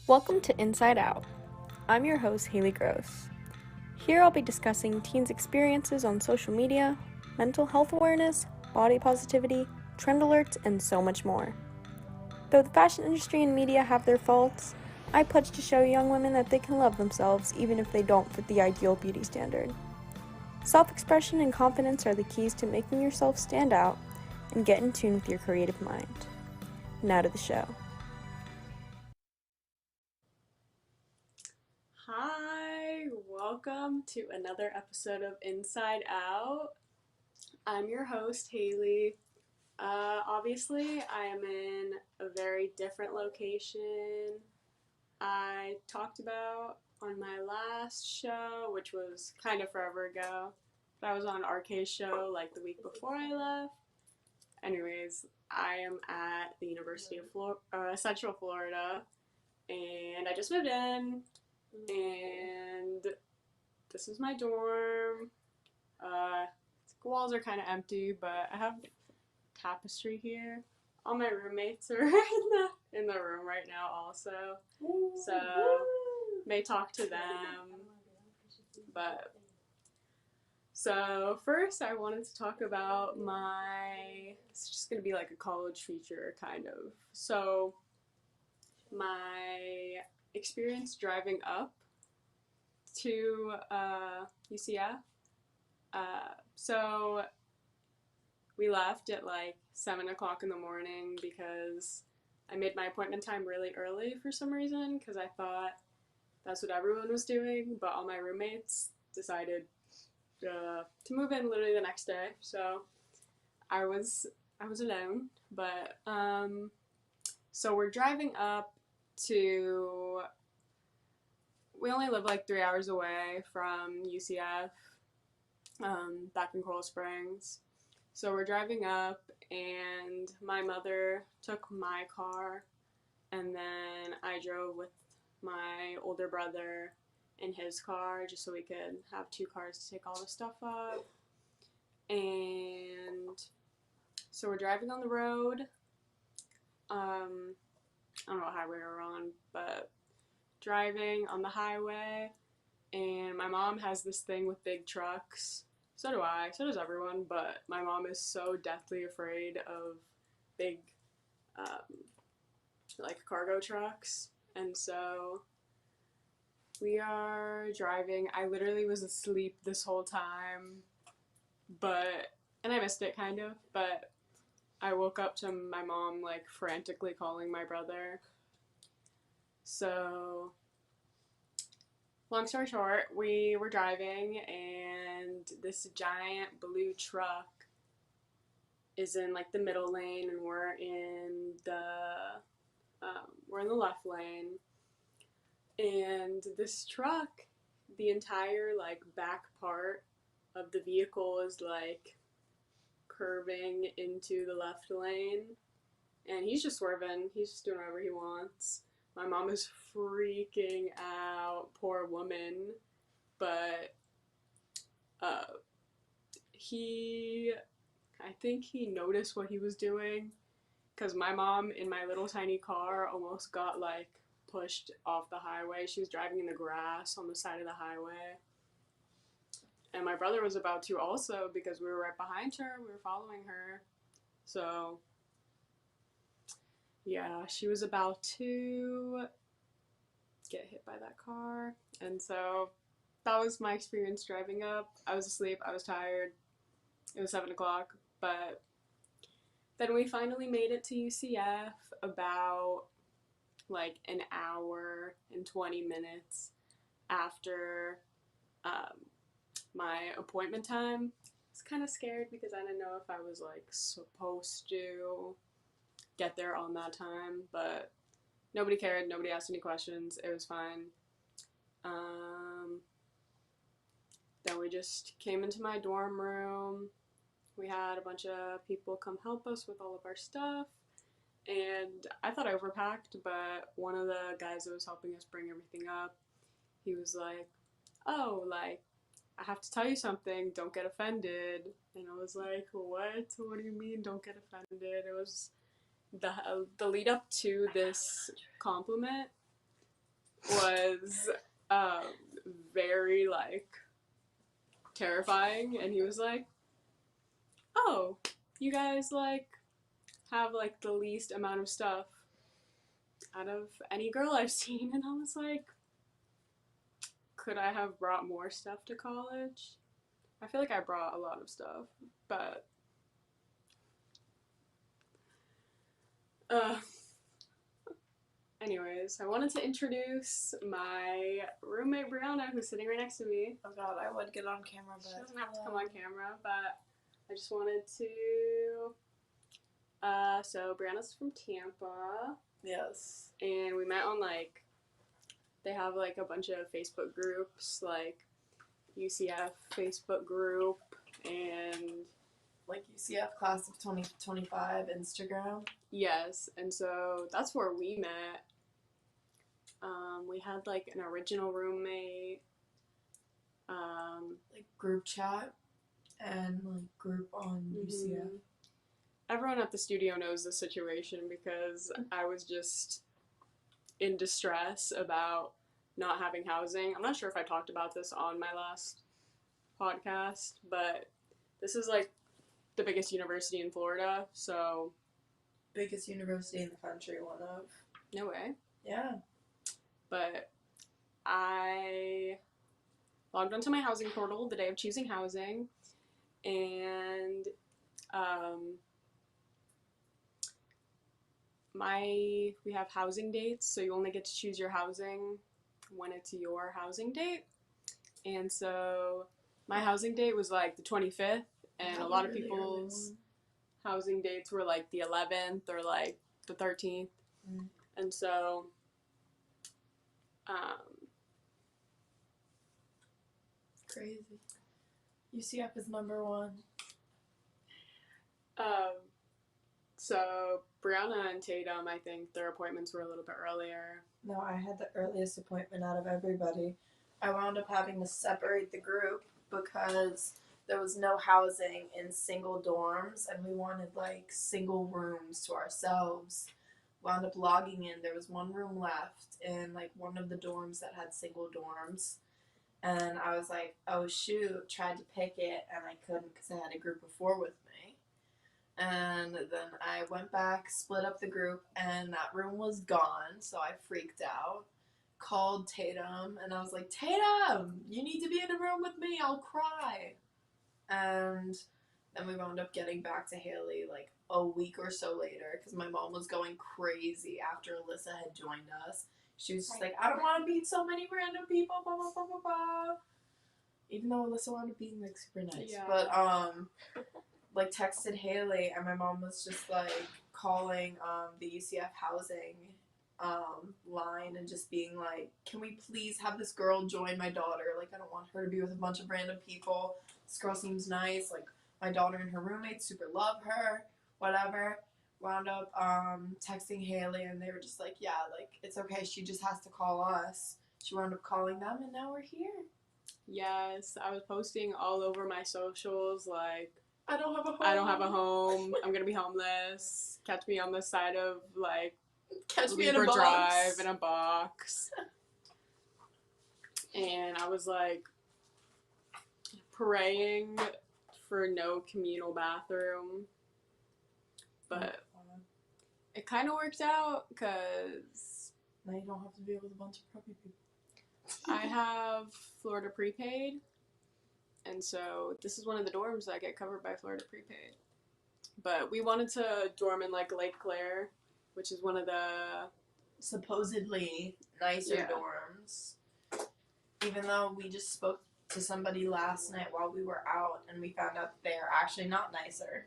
Welcome to Inside Out. I'm your host, Haleigh Grose. Here I'll be discussing teens' experiences on social media, mental health awareness, body positivity, trend alerts, and so much more. Though the fashion industry and media have their faults, I pledge to show young women that they can love themselves even if they don't fit the ideal beauty standard. Self-expression and confidence are the keys to making yourself stand out and get in tune with your creative mind. Now to the show. Hi, welcome to another episode of Inside Out. I'm your host, Haleigh. Obviously, I am in a very different location. I talked about on my last show, which was kind of forever ago, but I was on RK's show like the week before I left. Anyways, I am at the University of Central Florida, and I just moved in, and this is my dorm. The walls are kind of empty, but I have tapestry here. All my roommates are in the room right now also, so may talk to them. But so first I wanted to talk about it's just gonna be like a college feature kind of. So my experience driving up to UCF. So we left at like 7 o'clock in the morning because I made my appointment time really early for some reason because I thought that's what everyone was doing, but all my roommates decided to move in literally the next day. So I was alone, but so we're driving up to. We only live like 3 hours away from UCF, back in Coral Springs. So we're driving up, and my mother took my car, and then I drove with my older brother in his car just so we could have two cars to take all the stuff up. And so we're driving on the road. I don't know what highway we're on, but driving on the highway, and my mom has this thing with big trucks. So do I, so does everyone, but my mom is so deathly afraid of big, like cargo trucks. And so we are driving. I literally was asleep this whole time, and I missed it kind of, but I woke up to my mom like frantically calling my brother. So long story short, we were driving, and this giant blue truck is in like the middle lane, and we're in the left lane. And this truck, the entire like back part of the vehicle is like curving into the left lane, and he's just swerving. He's just doing whatever he wants. My mom is freaking out, poor woman. But uh, I think he noticed what he was doing, because my mom in my little tiny car almost got like pushed off the highway. She was driving in the grass on the side of the highway. And my brother was about to also, because we were right behind her. We were following her. So yeah, she was about to get hit by that car. And so that was my experience driving up. I was asleep. I was tired. It was 7 o'clock. But then we finally made it to UCF about like an hour and 20 minutes after my appointment time. I was kind of scared because I didn't know if I was like supposed to get there on that time, but nobody cared. Nobody asked any questions. It was fine. Then we just came into my dorm room. We had a bunch of people come help us with all of our stuff. And I thought I overpacked, but one of the guys that was helping us bring everything up, he was like, oh, like, I have to tell you something, don't get offended. And I was like, what? What do you mean, don't get offended? It was the lead up to this compliment was very, like, terrifying, and he was like, oh, you guys, like, have, like, the least amount of stuff out of any girl I've seen, and I was like, could I have brought more stuff to college? I feel like I brought a lot of stuff, but anyways, I wanted to introduce my roommate Brianna, who's sitting right next to me. Oh god, I would get on camera, but She doesn't have to come on camera, but I just wanted to. So Brianna's from Tampa. yes. And we met on, like, they have, like, a bunch of Facebook groups, like UCF Facebook group, and Like UCF class of 2025 Instagram. yes, and so that's where we met. We had, like, an original roommate. Like group chat and like group on UCF. Everyone at the studio knows the situation because I was just in distress about not having housing. I'm not sure if I talked about this on my last podcast, but this is, like, the biggest university in Florida, so... Biggest university in the country, one of. No way. Yeah. But I logged onto my housing portal the day of choosing housing, and we have housing dates, so you only get to choose your housing when it's your housing date. And so my housing date was, like, the 25th, and a lot of people's housing dates were, like, the 11th or, like, the 13th. And so crazy. UCF is number one. So Brianna and Tatum, I think their appointments were a little bit earlier. No, I had the earliest appointment out of everybody. I wound up having to separate the group because there was no housing in single dorms, and we wanted, like, single rooms to ourselves. Wound up logging in. There was one room left in, like, one of the dorms that had single dorms. And I was like, oh, shoot, tried to pick it, and I couldn't because I had a group of 4 with me. And then I went back, split up the group, and that room was gone, so I freaked out. Called Tatum, and I was like, Tatum, you need to be in a room with me, I'll cry. And then we wound up getting back to Haleigh, like, a week or so later, because my mom was going crazy after Alyssa had joined us. She was just like, I don't want to meet so many random people, blah, blah, blah, blah, blah. Even though Alyssa wound up being, like, super nice. Yeah. But, like, texted Haleigh, and my mom was just, like, calling the UCF housing line and just being like, can we please have this girl join my daughter? Like, I don't want her to be with a bunch of random people. This girl seems nice. Like, my daughter and her roommates super love her. Whatever. Wound up texting Haleigh, and they were just like, yeah, like, it's okay. She just has to call us. She wound up calling them, and now we're here. Yes, I was posting all over my socials, like, I don't have a home. I don't have a home. I'm gonna be homeless. Catch me on the side of, like, Catch me in a Libra box. Drive in a box. And I was, like, praying for no communal bathroom. But it kind of worked out because now you don't have to deal with a bunch of preppy people. I have Florida prepaid, and so this is one of the dorms that get covered by Florida prepaid. But we wanted to dorm in, like, Lake Claire, which is one of the supposedly nicer dorms. Even though we just spoke to somebody last night while we were out, and we found out they're actually not nicer.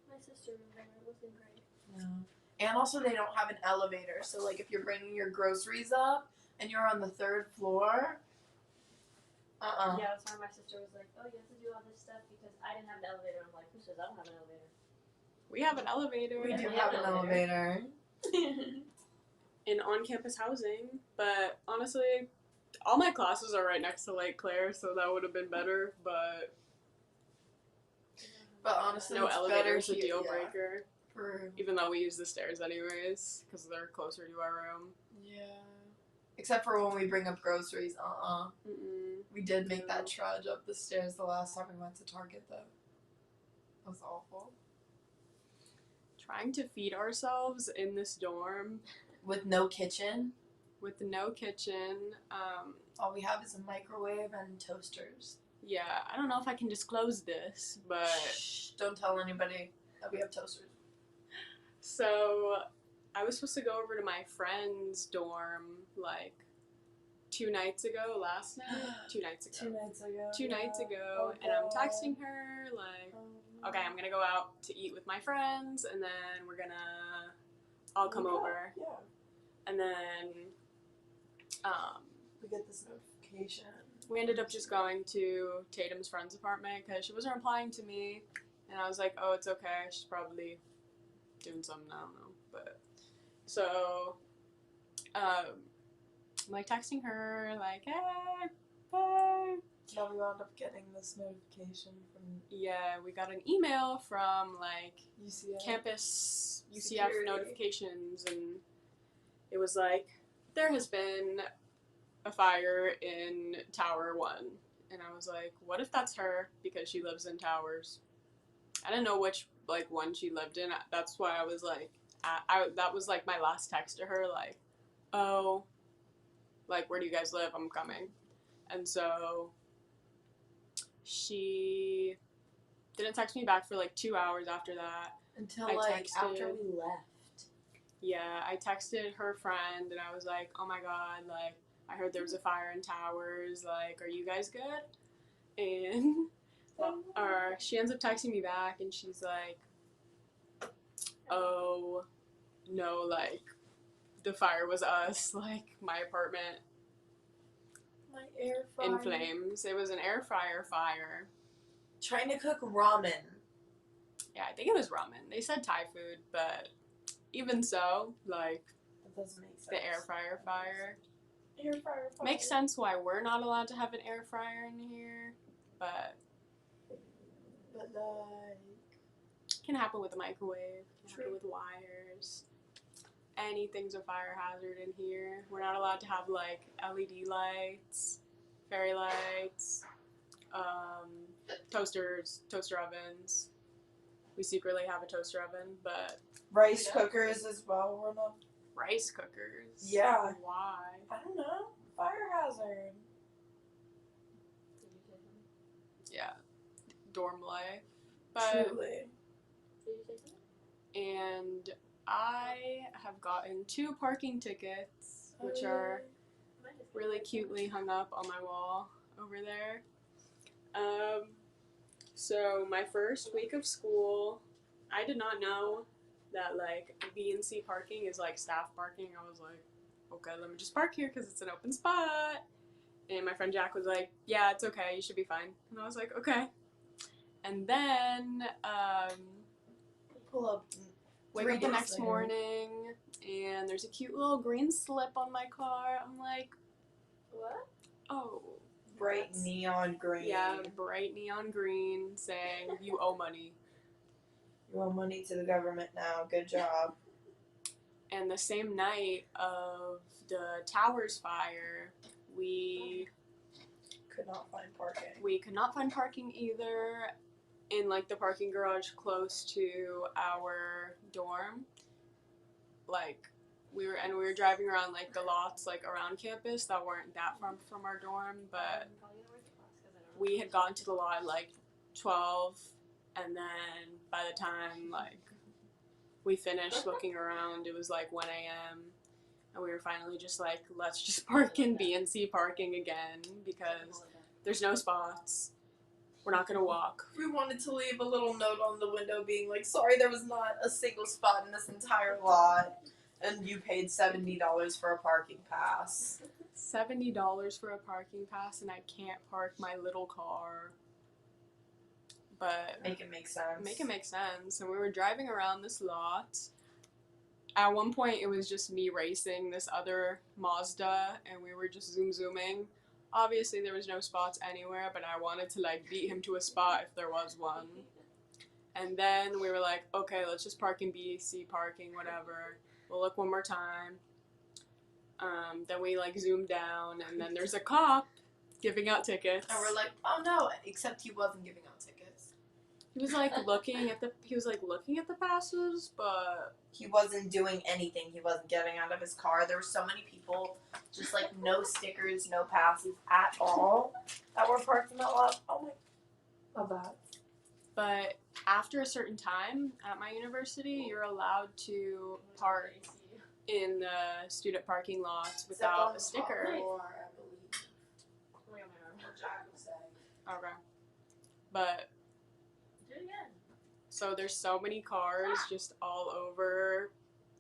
My sister was there. It wasn't great. No. And also they don't have an elevator, so, like, if you're bringing your groceries up and you're on the 3rd floor, Yeah, that's why my sister was like, oh, you have to do all this stuff because I didn't have an elevator. I'm like, who says I don't have an elevator? We have an elevator. We do have an elevator. In on-campus housing, but honestly, all my classes are right next to Lake Claire, so that would have been better, but honestly, no it's elevator is a better deal here, breaker. For, even though we use the stairs anyways, because they're closer to our room. yeah. Except for when we bring up groceries. Mm-mm. We did make No. that trudge up the stairs the last time we went to Target, though. That was awful. Trying to feed ourselves in this dorm With no kitchen. with no kitchen. All we have is a microwave and toasters. Yeah, I don't know if I can disclose this, but Shh, don't tell anybody that we have toasters. so I was supposed to go over to my friend's dorm like 2 nights ago, last night? 2 nights ago. 2 nights ago. 2 nights ago, Oh, and I'm God. texting her like, okay, I'm gonna go out to eat with my friends, and then I'll come over, Yeah. and then We get this notification. we ended up just going to Tatum's friend's apartment because she wasn't replying to me, and I was like, oh, it's okay, she's probably doing something, I don't know, but so I'm like texting her like, hey. Now we wound up getting this notification from Yeah, we got an email from like UCF. campus UCF Security. notifications, and it was like, there has been a fire in Tower 1. And I was like, what if that's her? Because she lives in Towers. I didn't know which like one she lived in. That's why I was like, that was like my last text to her, like, oh, like, where do you guys live? I'm coming. And so she didn't text me back for like 2 hours after that. Until I like texted- after we left. Yeah, I texted her friend and I was like, oh my god, like, I heard there was a fire in Towers, like, are you guys good? And she ends up texting me back and she's like, oh, no, like, the fire was us, like, my apartment My air fryer. in flames. It was an air fryer fire. Trying to cook ramen. Yeah, I think it was ramen. They said Thai food, but even so, like, That doesn't make sense. the air fryer fire. Air fryer fire. Makes sense why we're not allowed to have an air fryer in here, but But like, can happen with a microwave, can True. happen with wires. Anything's a fire hazard in here. We're not allowed to have like LED lights, fairy lights, toasters, toaster ovens. We secretly have a toaster oven, but rice cookers as well. We're not. rice cookers. Yeah. Why? I don't know. Fire hazard. Did you say something? Yeah. Dorm life. But Truly. Did you say something? and I have gotten 2 parking tickets, which are Mine just really cutely hung up on my wall over there. So my first week of school, I did not know that like B and C parking is like staff parking. I was like, okay, let me just park here because it's an open spot. And my friend Jack was like, yeah, it's okay, you should be fine. And I was like, okay. And then Pull up. wake 3 up the days next later. morning and there's a cute little green slip on my car. I'm like, What? oh. Bright neon green. Yeah, bright neon green saying you owe money. You owe money to the government now. Good job. And the same night of the Towers fire, we Could not find parking. could not find parking either in like the parking garage close to our dorm. Like we were driving around like the lots like around campus that weren't that far from our dorm, but I'm probably gonna work the class 'cause I don't know. we had gotten to the lot at like 12, and then by the time like we finished looking around, it was like 1 a.m. and we were finally just like, let's just park in B and C parking again because there's no spots. We're not gonna walk. We wanted to leave a little note on the window being like, sorry, there was not a single spot in this entire lot. And you paid $70 for a parking pass. $70 for a parking pass, and I can't park my little car. But Make it make sense. make it make sense. And we were driving around this lot. At one point, it was just me racing this other Mazda, and we were just zooming. Obviously, there was no spots anywhere, but I wanted to like beat him to a spot if there was one. And then we were like, okay, let's just park in B, C parking, whatever. We'll look one more time. Then we like zoom down, and then there's a cop giving out tickets. And we're like, oh no! Except he wasn't giving out tickets. He was like looking at the passes, but He wasn't doing anything. He wasn't getting out of his car. There were so many people, just like no stickers, no passes at all, that were parked in that lot. Oh my bad. But after a certain time at my university, you're allowed to park in the student parking lots without a sticker. Floor, I believe. Oh my God, my arm. What Jack was saying. Okay. But Do it again. so there's so many cars just all over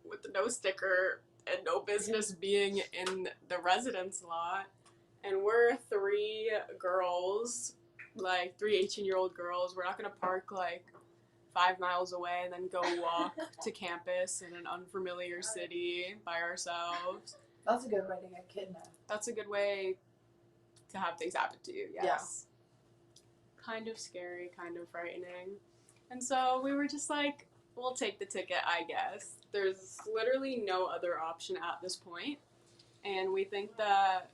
with no sticker and no business being in the residence lot. And we're three girls, like three 18-year-old girls. We're not going to park like 5 miles away and then go walk to campus in an unfamiliar city by ourselves. That's a good way to get kidnapped. That's a good way to have things happen to you, yes. Yeah. Kind of scary, kind of frightening. And so we were just like, we'll take the ticket, I guess. There's literally no other option at this point. And we think that,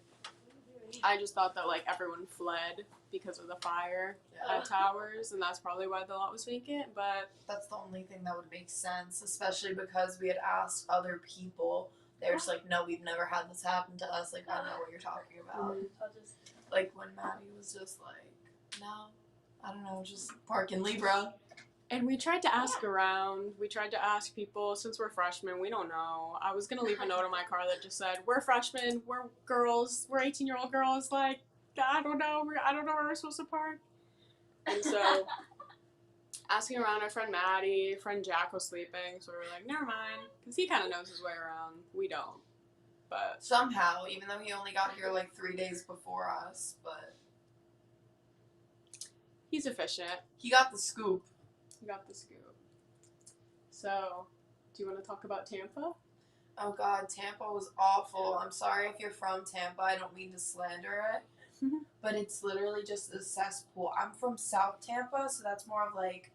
I just thought that like everyone fled because of the fire at Towers, and that's probably why the lot was vacant, but That's the only thing that would make sense, especially because we had asked other people. They were just like, no, we've never had this happen to us. Like, I don't know what you're talking about. I'll just. Like, when Maddie was just like, no, I don't know, just park in Libra. and we tried to ask around. We tried to ask people, since we're freshmen, we don't know. I was going to leave a note in my car that just said, we're freshmen, we're girls, we're 18-year-old girls, like, I don't know where we're supposed to park. And so, asking around, our friend Maddie, friend Jack was sleeping, so we were like, never mind, because he kind of knows his way around. We don't. But Somehow, even though he only got here like 3 days before us, but he's efficient. he got the scoop. He got the scoop. So, do you want to talk about Tampa? Oh god, Tampa was awful. I'm sorry if you're from Tampa, I don't mean to slander it. But it's literally just a cesspool. I'm from South Tampa, so that's more of like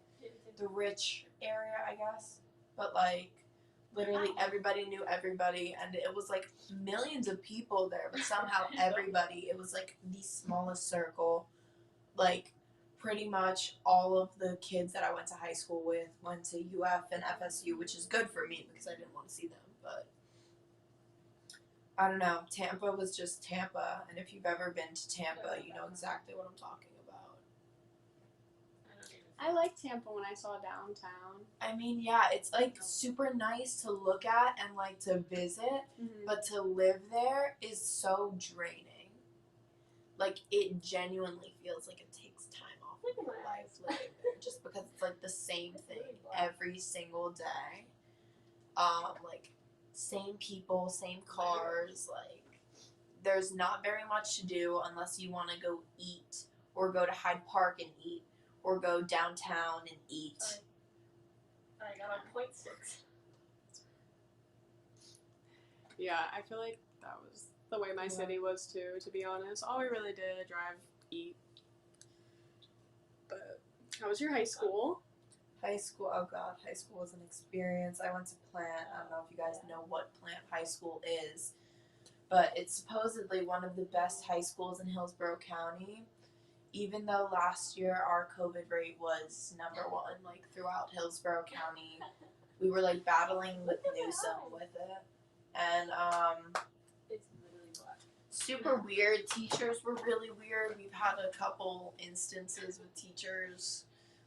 the rich area, I guess. But like, literally everybody knew everybody, and it was like millions of people there, but somehow everybody, it was like the smallest circle. Like, pretty much all of the kids that I went to high school with went to UF and FSU, which is good for me because I didn't want to see them, but I don't know. Tampa was just Tampa, and if you've ever been to Tampa, you know exactly what I'm talking about. I liked Tampa when I saw downtown. I mean, yeah, it's like super nice to look at and like to visit, but to live there is so draining. Like, it genuinely feels like it takes time off of your life living there, just because it's like the same thing every single day. Like, same people, same cars, like, there's not very much to do unless you want to go eat, or go to Hyde Park and eat, or go downtown and eat. I got a 0.6. Yeah, I feel like that was the way my city was too, to be honest. All we really did, drive, eat. But how was your high school? High school, oh god, high school was an experience. I went to Plant. I don't know if you guys know what Plant High School is, but it's supposedly one of the best high schools in Hillsborough County. Even though last year our COVID rate was number one, like throughout Hillsborough County, we were like battling with Newsom with it, and It's literally black. super weird. Teachers were really weird. We've had a couple instances with teachers.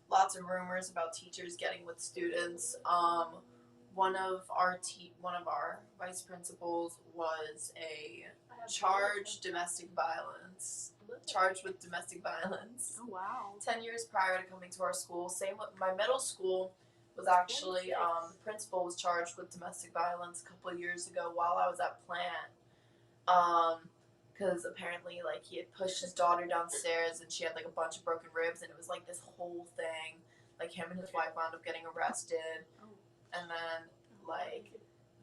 Lots of rumors about teachers getting with students. One of our vice principals was charged with domestic violence. Oh, wow. 10 years prior to coming to our school. Same with my middle school was actually, the principal was charged with domestic violence a couple of years ago while I was at Plant. Because apparently, like, he had pushed his daughter downstairs and she had, like, a bunch of broken ribs, and it was, like, this whole thing. Like, him and his wife wound up getting arrested. And then, like,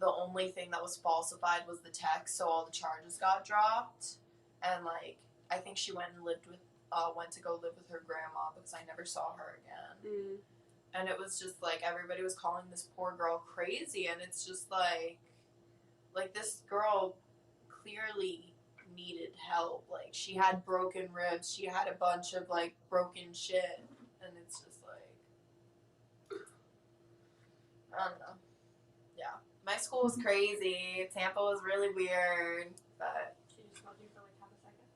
the only thing that was falsified was the text, so all the charges got dropped. And, like, I think she went to go live with her grandma because I never saw her again. And it was just, like, everybody was calling this poor girl crazy, and it's just, like, this girl clearly needed help. Like, she had broken ribs, she had a bunch of like broken shit, and it's just like, I don't know. Yeah, my school was crazy. Tampa was really weird, but She just called you for like half a second.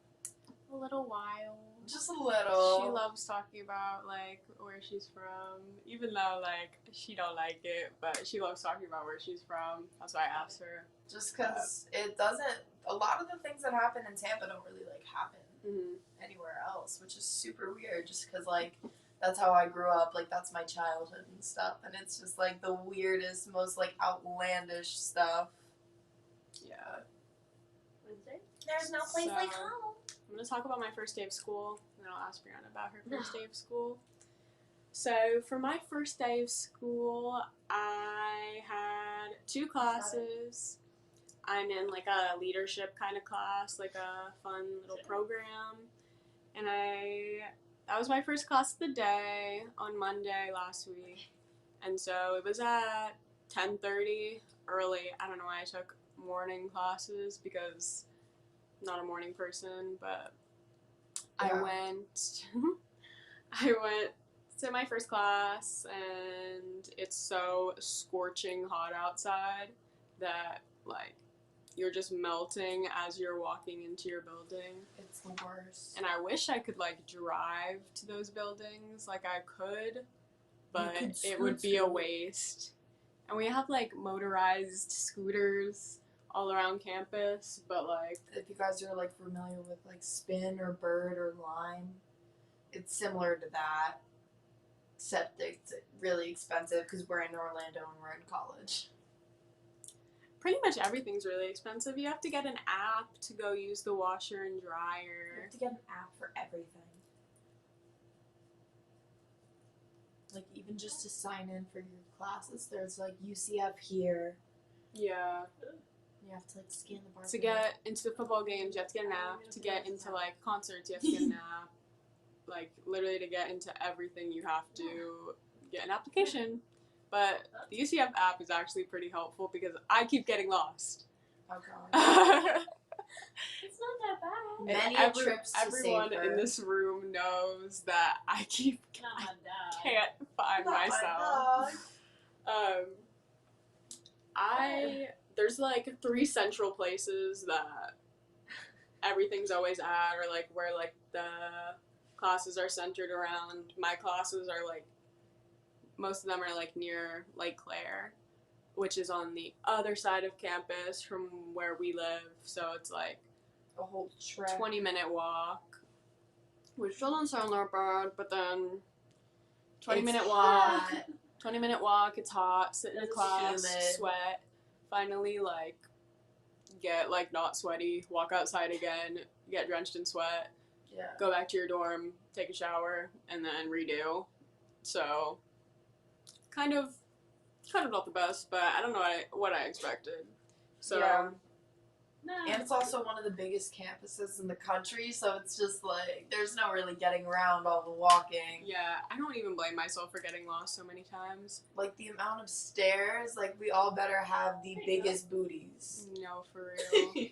A little while. just a little. She loves talking about like where she's from, even though like she don't like it, but she loves talking about where she's from. That's why I asked her. Just because it doesn't. A lot of the things that happen in Tampa don't really like happen anywhere else, which is super weird. Just because like that's how I grew up. Like that's my childhood and stuff, and it's just like the weirdest, most like outlandish stuff. Yeah. Wednesday? There's no place like home. I'm gonna talk about my first day of school, and then I'll ask Brianna about her first day of school. So for my first day of school, I had 2 classes. I'm in like a leadership kind of class, like a fun little program, and that was my first class of the day on Monday last week, and so it was at 10:30 early. I don't know why I took morning classes because I'm not a morning person, but Yeah. I went to my first class, and it's so scorching hot outside that like you're just melting as you're walking into your building. It's the worst. And I wish I could like drive to those buildings like I could, but it would be a waste. And we have like motorized scooters all around campus, but like If you guys are like familiar with like Spin or Bird or Lime, it's similar to that, except it's really expensive because we're in Orlando and we're in college. pretty much everything's really expensive. You have to get an app to go use the washer and You dryer. have to get an app for everything. Like even just to sign in for your classes, there's like UCF here. Yeah. You have to like scan the barcode. To get into the football games, you have to get an app. To get into like concerts, you have to get an app. Like literally to get into everything, you have to get an application. But the UCF app is actually pretty helpful because I keep getting lost. Oh god. It's not that bad. Many trips to everyone save in her. this room knows that I Not my dad. can't find myself. There's like 3 central places that everything's always at, or like where like the classes are centered around. My classes are like, most of them are like near Lake Claire, which is on the other side of campus from where we live. So it's like A whole trek. 20-minute walk, which doesn't sound that bad, but then 20-minute It's walk. hot. 20-minute walk, it's hot, sit in a It's class, humid. sweat, finally, like, get, like, not sweaty, walk outside again, get drenched in sweat, Yeah. go back to your dorm, take a shower, and then redo. So, kind of not the best, but I don't know what I expected. So, Yeah. No. And it's also one of the biggest campuses in the country, so it's just like there's no really getting around all the walking. yeah, I don't even blame myself for getting lost so many times. Like the amount of stairs, like we all better have the biggest booties. No, for real.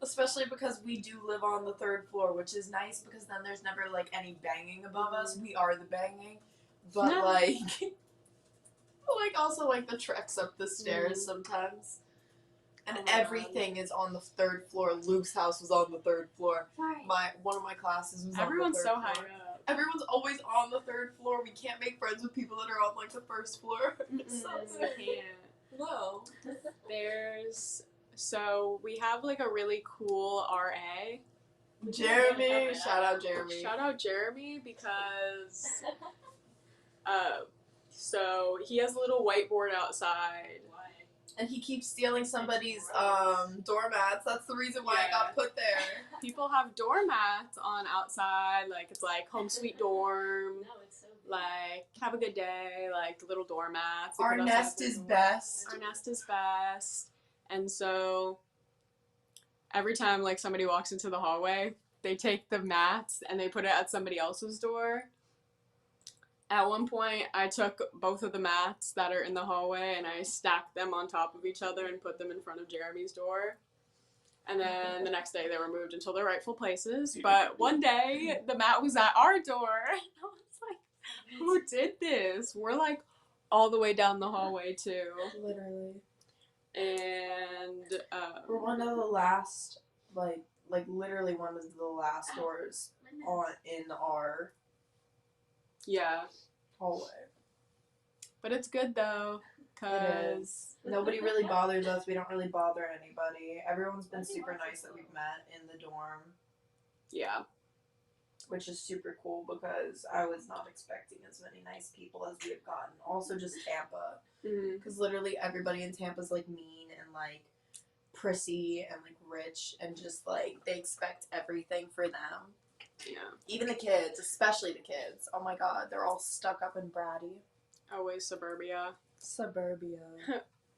Especially because we do live on the 3rd floor, which is nice because then there's never like any banging above us. We are the banging. But No. like also like the treks up the stairs sometimes. And Oh my everything is on the 3rd floor. Luke's house was on the 3rd floor. Sorry. One of my classes was Everyone's on the so 3rd high floor. up. Everyone's always on the 3rd floor. We can't make friends with people that are on like the 1st floor. So We can't. no. So we have like a really cool RA. Jeremy, shout out Jeremy. Shout out Jeremy because so he has a little whiteboard outside. And he keeps stealing somebody's doormats. That's the reason why I got put there. People have doormats on outside, like it's like home sweet dorm, No, it's so good. like have a good day, like little doormats. They Our put outside nest their is door. best. Our nest is best. And so every time like somebody walks into the hallway, they take the mats and they put it at somebody else's door. At one point, I took both of the mats that are in the hallway and I stacked them on top of each other and put them in front of Jeremy's door. And then the next day they were moved into their rightful places. But one day the mat was at our door. And I was like, who did this? We're like all the way down the hallway too. Literally. And we're one of the last, like literally one of the last doors in our hallway. But it's good though, because nobody really bothers us. We don't really bother anybody. Everyone's been super nice that we've met in the dorm. Yeah. Which is super cool because I was not expecting as many nice people as we have gotten. Also just Tampa. Because literally everybody in Tampa is like mean and like prissy and like rich and just like they expect everything for them. Yeah. Even the kids, especially the kids. Oh my god, they're all stuck up and bratty. Always suburbia. Suburbia.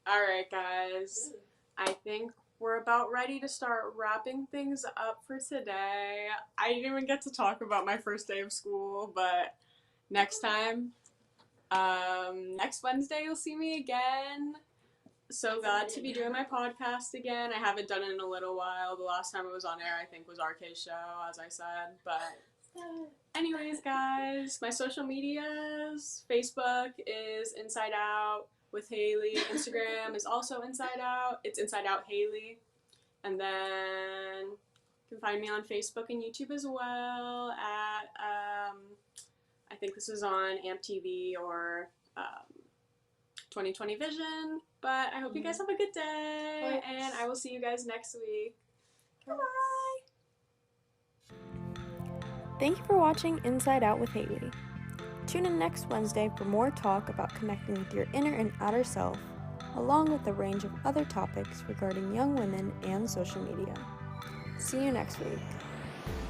Alright, guys. I think we're about ready to start wrapping things up for today. I didn't even get to talk about my first day of school, but next time, next Wednesday, you'll see me again. So glad to be doing my podcast again. I haven't done it in a little while. The last time it was on air, I think, was RK's show, as I said. But anyways, guys, my social medias, Facebook is Inside Out with Haleigh. Instagram is also Inside Out. It's Inside Out Haleigh. And then you can find me on Facebook and YouTube as well at, I think this is on AMP TV or 2020 Vision. But I hope you guys have a good day, and I will see you guys next week. Bye! Thank you for watching Inside Out with Haleigh. Tune in next Wednesday for more talk about connecting with your inner and outer self, along with a range of other topics regarding young women and social media. See you next week.